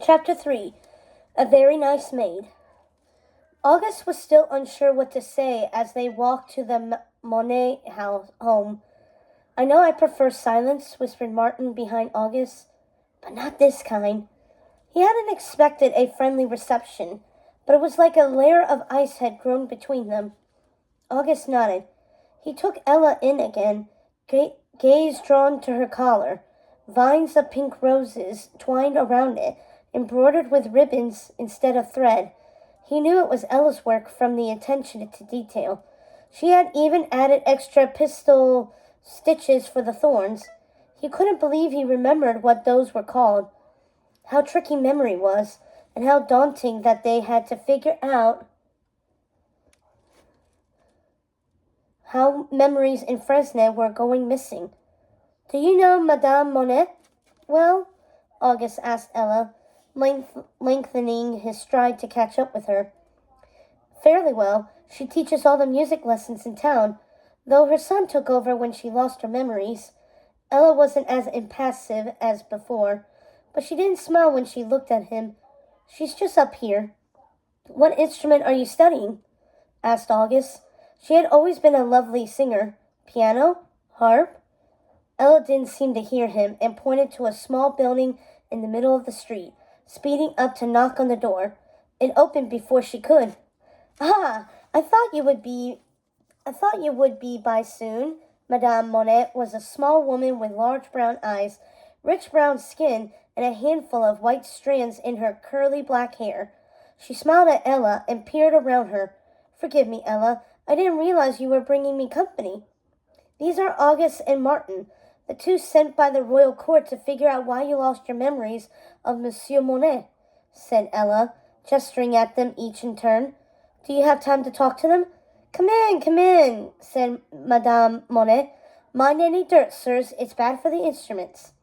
Chapter 3. A Very Nice Maid. August was still unsure what to say as they walked to the Monet home. "I know I prefer silence," whispered Martin behind August, "but not this kind." He hadn't expected a friendly reception, but it was like a layer of ice had grown between them. August nodded. He took Ella in again, gaze drawn to her collar, vines of pink roses twined around it, embroidered with ribbons instead of thread. He knew it was Ella's work from the attention to detail. She had even added extra pistol stitches for the thorns. He couldn't believe he remembered what those were called. How tricky memory was, and how daunting that they had to figure out how memories in Fresnes were going missing. "Do you know Madame Monet well?" August asked Ella, lengthening his stride to catch up with her. "Fairly well. She teaches all the music lessons in town, though her son took over when she lost her memories." Ella wasn't as impassive as before, but she didn't smile when she looked at him. "She's just up here." "What instrument are you studying?" asked August. She had always been a lovely singer. "Piano? Harp?" Ella didn't seem to hear him and pointed to a small building in the middle of the street, speeding up to knock on the door. It opened before she could. "Ah, I thought you would be by soon." Madame Monet was a small woman with large brown eyes, rich brown skin, and a handful of white strands in her curly black hair. She smiled at Ella and peered around her. "Forgive me, Ella. I didn't realize you were bringing me company." "These are August and Martin, the two sent by the royal court to figure out why you lost your memories of Monsieur Monet," said Ella, gesturing at them each in turn. "Do you have time to talk to them?" Come in, said Madame Monet. "Mind any dirt, sirs. It's bad for the instruments."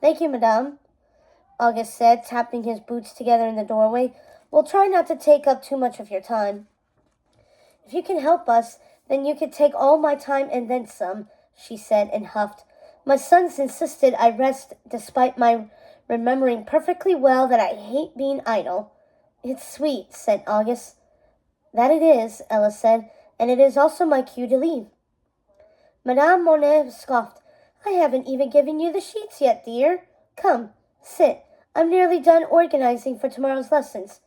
"Thank you, Madame," August said, tapping his boots together in the doorway. "We'll try not to take up too much of your time." "If you can help us, then you can take all my time and then some," she said and huffed. "My sons insisted I rest despite my remembering perfectly well that I hate being idle." "It's sweet," said August. "That it is," Ella said, "and it is also my cue to leave." Madame Monet scoffed. "I haven't even given you the sheets yet, dear. Come, sit. I'm nearly done organizing for tomorrow's lessons."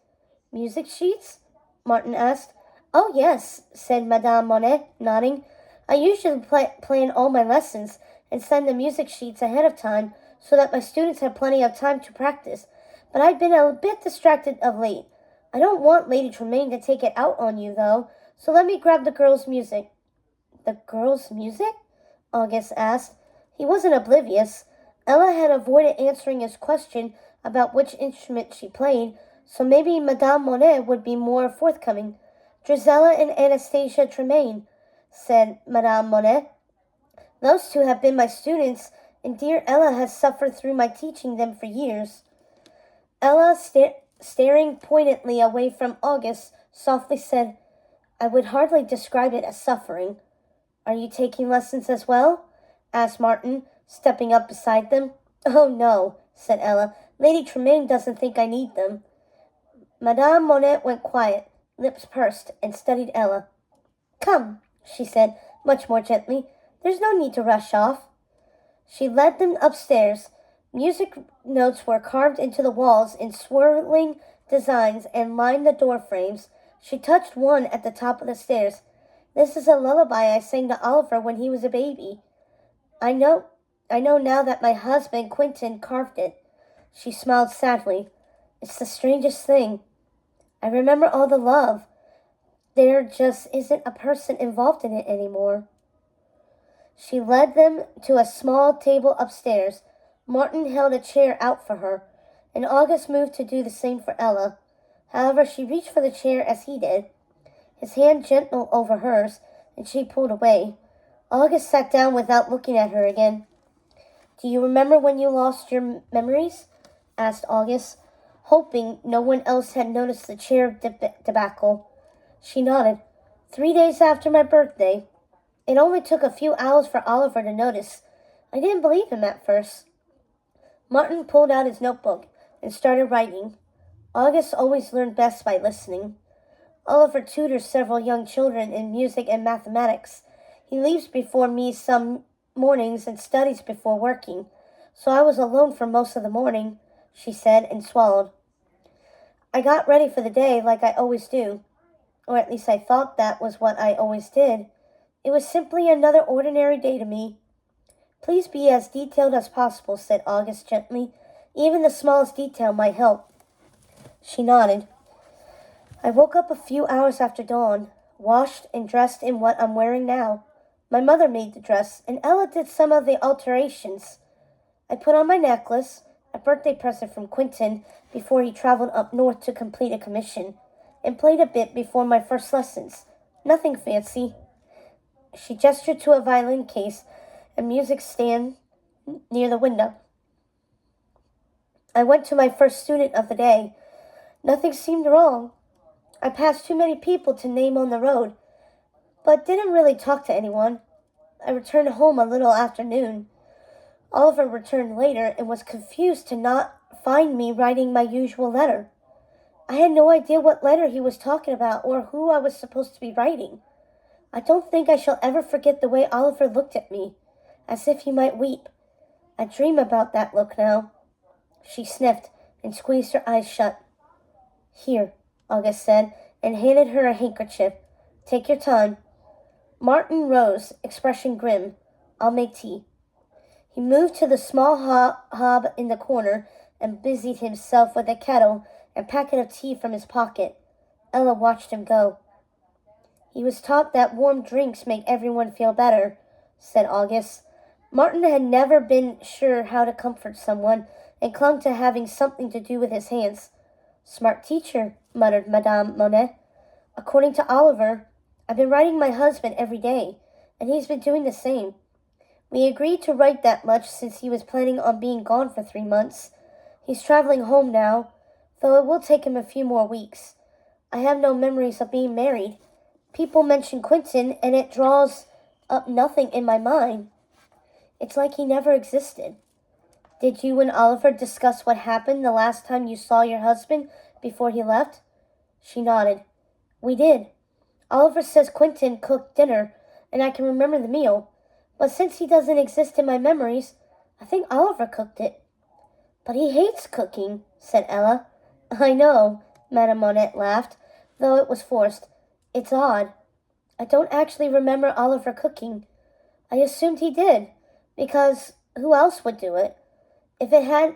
"Music sheets?" Martin asked. "Oh, yes," said Madame Monet, nodding. "I usually plan all my lessons and send the music sheets ahead of time so that my students have plenty of time to practice, but I've been a bit distracted of late. I don't want Lady Tremaine to take it out on you, though, so let me grab the girls' music." "The girls' music?" August asked. He wasn't oblivious. Ella had avoided answering his question about which instrument she played, so maybe Madame Monet would be more forthcoming. "Drizella and Anastasia Tremaine," said Madame Monet. "Those two have been my students, and dear Ella has suffered through my teaching them for years." Ella, staring pointedly away from August, softly said, "I would hardly describe it as suffering." "Are you taking lessons as well?" asked Martin, stepping up beside them. "Oh, no," said Ella. "Lady Tremaine doesn't think I need them." Madame Monet went quiet, lips pursed, and studied Ella. "Come," she said, much more gently. "There's no need to rush off." She led them upstairs. Music notes were carved into the walls in swirling designs and lined the door frames. She touched one at the top of the stairs. "This is a lullaby I sang to Oliver when he was a baby. I know now that my husband, Quentin, carved it." She smiled sadly. "It's the strangest thing. I remember all the love. There just isn't a person involved in it anymore." She led them to a small table upstairs. Martin held a chair out for her, and August moved to do the same for Ella. However, she reached for the chair as he did, his hand gentle over hers, and she pulled away. August sat down without looking at her again. "Do you remember when you lost your memories?" asked August, hoping no one else had noticed the chair debacle. She nodded. 3 days after my birthday. It only took a few hours for Oliver to notice. I didn't believe him at first." Martin pulled out his notebook and started writing. August always learned best by listening. Oliver tutors several young children in music and mathematics. He leaves before me some mornings and studies before working, so I was alone for most of the morning, she said and swallowed. I got ready for the day like I always do, or at least I thought that was what I always did. It was simply another ordinary day to me. Please be as detailed as possible, said August gently. Even the smallest detail might help. She nodded. I woke up a few hours after dawn, washed and dressed in what I'm wearing now. My mother made the dress, and Ella did some of the alterations. I put on my necklace, a birthday present from Quentin before he traveled up north to complete a commission, and played a bit before my first lessons. Nothing fancy. She gestured to a violin case and music stand near the window. I went to my first student of the day. Nothing seemed wrong. I passed too many people to name on the road, but didn't really talk to anyone. I returned home a little after noon. Oliver returned later and was confused to not find me writing my usual letter. I had no idea what letter he was talking about or who I was supposed to be writing. I don't think I shall ever forget the way Oliver looked at me, as if he might weep. I dream about that look now. She sniffed and squeezed her eyes shut. Here, August said, and handed her a handkerchief. Take your time. Martin rose, expression grim. I'll make tea. He moved to the small hob in the corner and busied himself with a kettle and packet of tea from his pocket. Ella watched him go. He was taught that warm drinks make everyone feel better, said August. Martin had never been sure how to comfort someone and clung to having something to do with his hands. Smart teacher, muttered Madame Monet. According to Oliver, I've been writing my husband every day, and he's been doing the same. We agreed to write that much since he was planning on being gone for 3 months. He's traveling home now, though it will take him a few more weeks. I have no memories of being married. People mention Quentin, and it draws up nothing in my mind. It's like he never existed. Did you and Oliver discuss what happened the last time you saw your husband before he left? She nodded. We did. Oliver says Quentin cooked dinner, and I can remember the meal. But since he doesn't exist in my memories, I think Oliver cooked it. But he hates cooking, said Ella. I know, Madame Monette laughed, though it was forced. It's odd. I don't actually remember Oliver cooking. I assumed he did, because who else would do it? If it had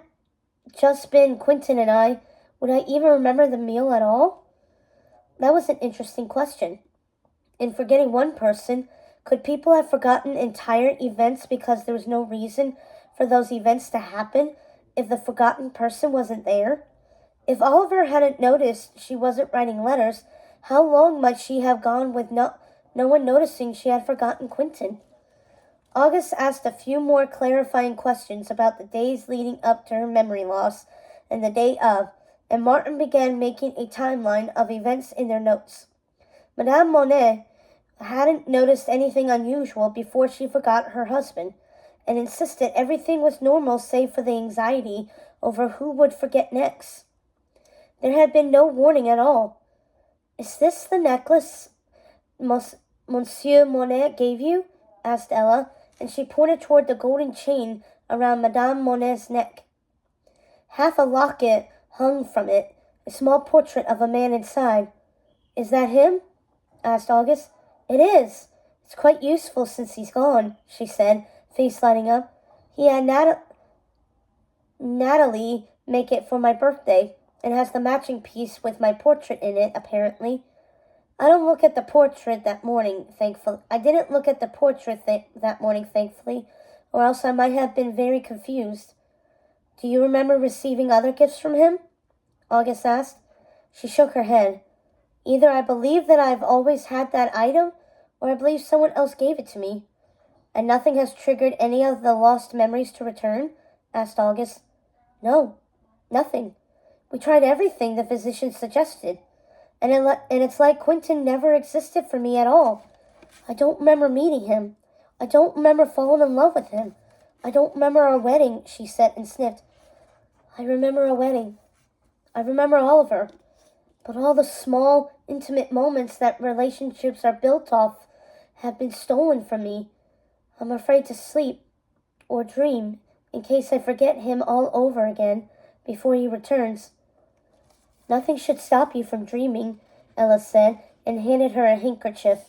just been Quentin and I, would I even remember the meal at all? That was an interesting question. In forgetting one person, could people have forgotten entire events because there was no reason for those events to happen if the forgotten person wasn't there? If Oliver hadn't noticed she wasn't writing letters, how long might she have gone with no one noticing she had forgotten Quentin? August asked a few more clarifying questions about the days leading up to her memory loss and the day of, and Martin began making a timeline of events in their notes. Madame Monet hadn't noticed anything unusual before she forgot her husband, and insisted everything was normal save for the anxiety over who would forget next. There had been no warning at all. Is this the necklace Monsieur Monet gave you? Asked Ella, and she pointed toward the golden chain around Madame Monet's neck. Half a locket hung from it, a small portrait of a man inside. Is that him? Asked August. It is. It's quite useful since he's gone, she said, face lighting up. He had Natalie make it for my birthday, and has the matching piece with my portrait in it, apparently. I didn't look at the portrait that morning, thankfully, or else I might have been very confused. Do you remember receiving other gifts from him? August asked. She shook her head. Either I believe that I've always had that item, or I believe someone else gave it to me. And nothing has triggered any of the lost memories to return? Asked August. No, nothing. We tried everything the physician suggested, and it's like Quentin never existed for me at all. I don't remember meeting him. I don't remember falling in love with him. I don't remember our wedding, she said and sniffed. I remember a wedding. I remember Oliver, but all the small, intimate moments that relationships are built off have been stolen from me. I'm afraid to sleep or dream in case I forget him all over again before he returns. Nothing should stop you from dreaming, Ella said, and handed her a handkerchief.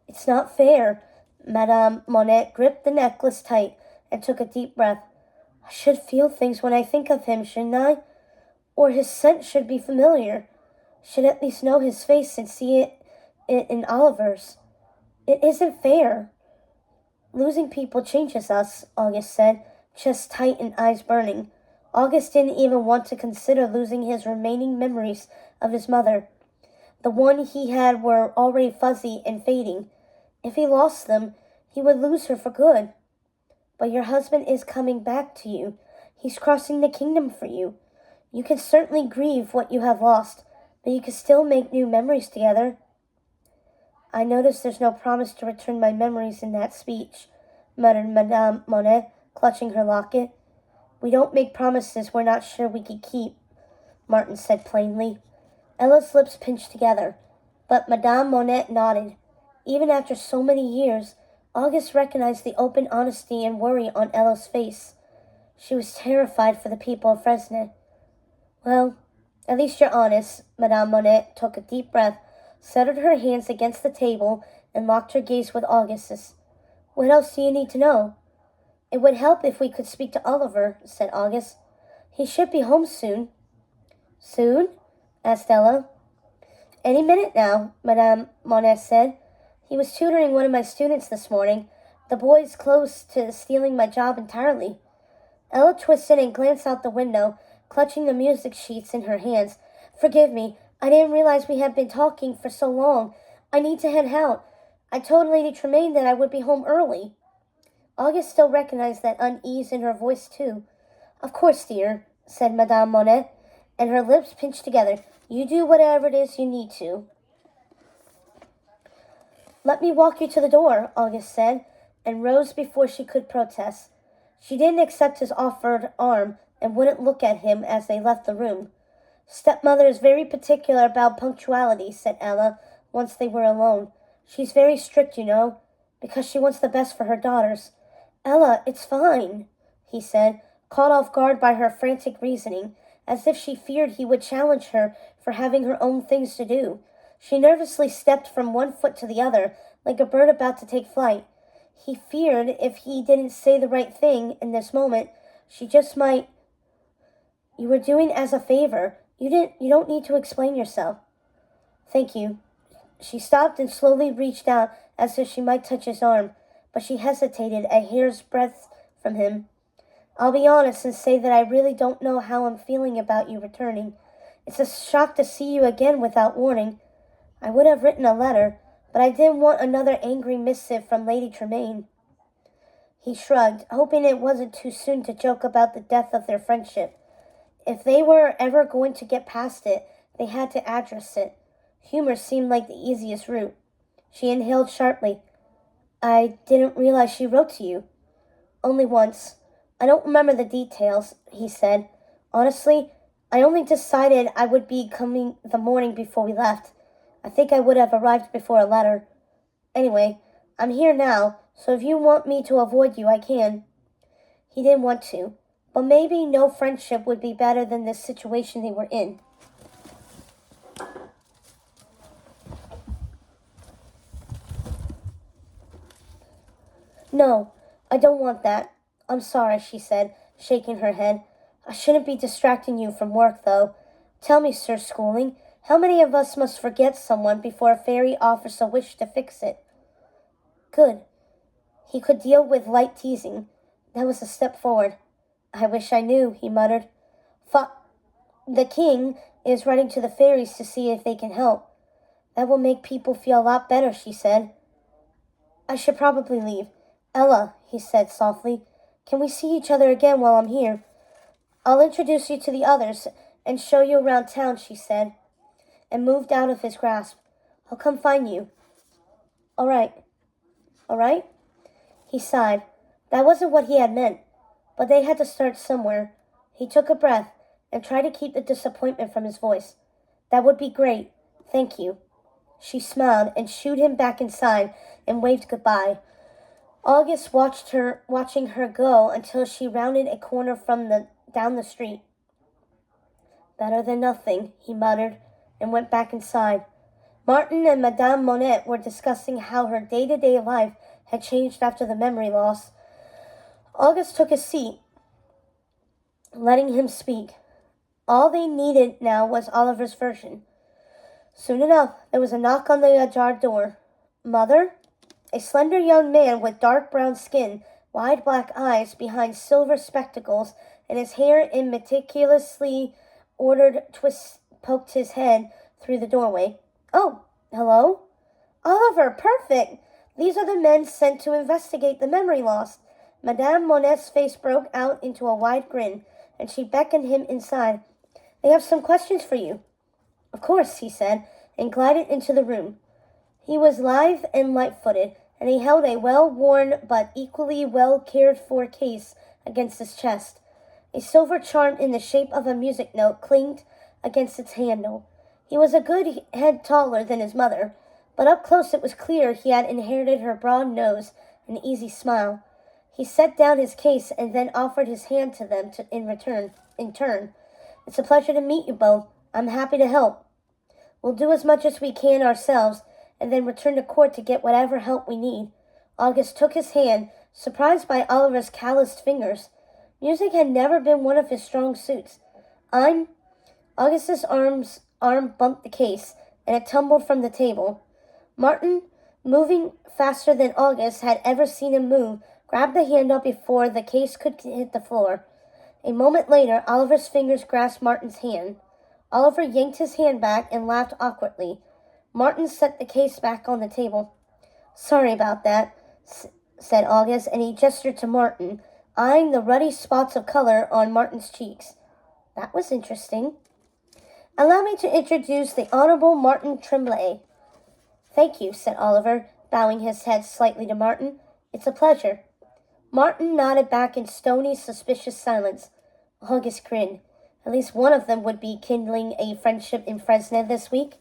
It's not fair. Madame Monet gripped the necklace tight and took a deep breath. I should feel things when I think of him, shouldn't I? Or his scent should be familiar. Should at least know his face and see it in Oliver's. It isn't fair. Losing people changes us, August said, chest tight and eyes burning. August didn't even want to consider losing his remaining memories of his mother. The ones he had were already fuzzy and fading. If he lost them, he would lose her for good. But your husband is coming back to you. He's crossing the kingdom for you. You can certainly grieve what you have lost, but you can still make new memories together. I notice there's no promise to return my memories in that speech, muttered Madame Monet, clutching her locket. We don't make promises we're not sure we can keep, Martin said plainly. Ella's lips pinched together, but Madame Monet nodded. Even after so many years, August recognized the open honesty and worry on Ella's face. She was terrified for the people of Fresnes. Well, at least you're honest. Madame Monet took a deep breath, settled her hands against the table, and locked her gaze with August's. What else do you need to know? It would help if we could speak to Oliver, said August. He should be home soon. Soon? Asked Ella. Any minute now, Madame Monet said. He was tutoring one of my students this morning. The boy's close to stealing my job entirely. Ella twisted and glanced out the window, clutching the music sheets in her hands. Forgive me. I didn't realize we had been talking for so long. I need to head out. I told Lady Tremaine that I would be home early. August still recognized that unease in her voice, too. Of course, dear, said Madame Monet, and her lips pinched together. You do whatever it is you need to. Let me walk you to the door, August said, and rose before she could protest. She didn't accept his offered arm and wouldn't look at him as they left the room. Stepmother is very particular about punctuality, said Ella, once they were alone. She's very strict, you know, because she wants the best for her daughters. Ella, it's fine, he said, caught off guard by her frantic reasoning, as if she feared he would challenge her for having her own things to do. She nervously stepped from one foot to the other, like a bird about to take flight. He feared if he didn't say the right thing in this moment, she just might. You were doing as a favor. You don't need to explain yourself. Thank you. She stopped and slowly reached out as if she might touch his arm, but she hesitated a hair's breadth from him. I'll be honest and say that I really don't know how I'm feeling about you returning. It's a shock to see you again without warning. I would have written a letter, but I didn't want another angry missive from Lady Tremaine. He shrugged, hoping it wasn't too soon to joke about the death of their friendship. If they were ever going to get past it, they had to address it. Humor seemed like the easiest route. She inhaled sharply. I didn't realize she wrote to you. Only once. I don't remember the details, he said. Honestly, I only decided I would be coming the morning before we left. I think I would have arrived before a letter. Anyway, I'm here now, so if you want me to avoid you, I can. He didn't want to, but maybe no friendship would be better than this situation they were in. No, I don't want that. I'm sorry, she said, shaking her head. I shouldn't be distracting you from work, though. Tell me, Sir Schooling, how many of us must forget someone before a fairy offers a wish to fix it? Good. He could deal with light teasing. That was a step forward. I wish I knew, he muttered. The king is writing to the fairies to see if they can help. That will make people feel a lot better, she said. I should probably leave. Ella, he said softly, can we see each other again while I'm here? I'll introduce you to the others and show you around town, she said, and moved out of his grasp. I'll come find you. All right. All right? He sighed. That wasn't what he had meant, but they had to start somewhere. He took a breath and tried to keep the disappointment from his voice. That would be great. Thank you. She smiled and shooed him back inside and waved goodbye. August watching her go until she rounded a corner down the street. Better than nothing, he muttered, and went back inside. Martin and Madame Monette were discussing how her day-to-day life had changed after the memory loss. August took a seat, letting him speak. All they needed now was Oliver's version. Soon enough, there was a knock on the ajar door. Mother? A slender young man with dark brown skin, wide black eyes behind silver spectacles, and his hair in meticulously ordered twists poked his head through the doorway. Oh, hello? Oliver, perfect! These are the men sent to investigate the memory loss. Madame Monette's face broke out into a wide grin, and she beckoned him inside. They have some questions for you. Of course, he said, and glided into the room. He was lithe and light-footed, and he held a well-worn but equally well-cared-for case against his chest. A silver charm in the shape of a music note clinked against its handle. He was a good head taller than his mother, but up close it was clear he had inherited her broad nose and easy smile. He set down his case and then offered his hand to them in turn. It's a pleasure to meet you both. I'm happy to help. We'll do as much as we can ourselves and then return to court to get whatever help we need. August took his hand, surprised by Oliver's calloused fingers. Music had never been one of his strong suits. August's arm bumped the case, and it tumbled from the table. Martin, moving faster than August had ever seen him move, grabbed the handle before the case could hit the floor. A moment later, Oliver's fingers grasped Martin's hand. Oliver yanked his hand back and laughed awkwardly. Martin set the case back on the table. Sorry about that, said August, and he gestured to Martin, eyeing the ruddy spots of color on Martin's cheeks. That was interesting. Allow me to introduce the Honorable Martin Tremblay. Thank you, said Oliver, bowing his head slightly to Martin. It's a pleasure. Martin nodded back in stony, suspicious silence. August grinned. At least one of them would be kindling a friendship in Fresno this week.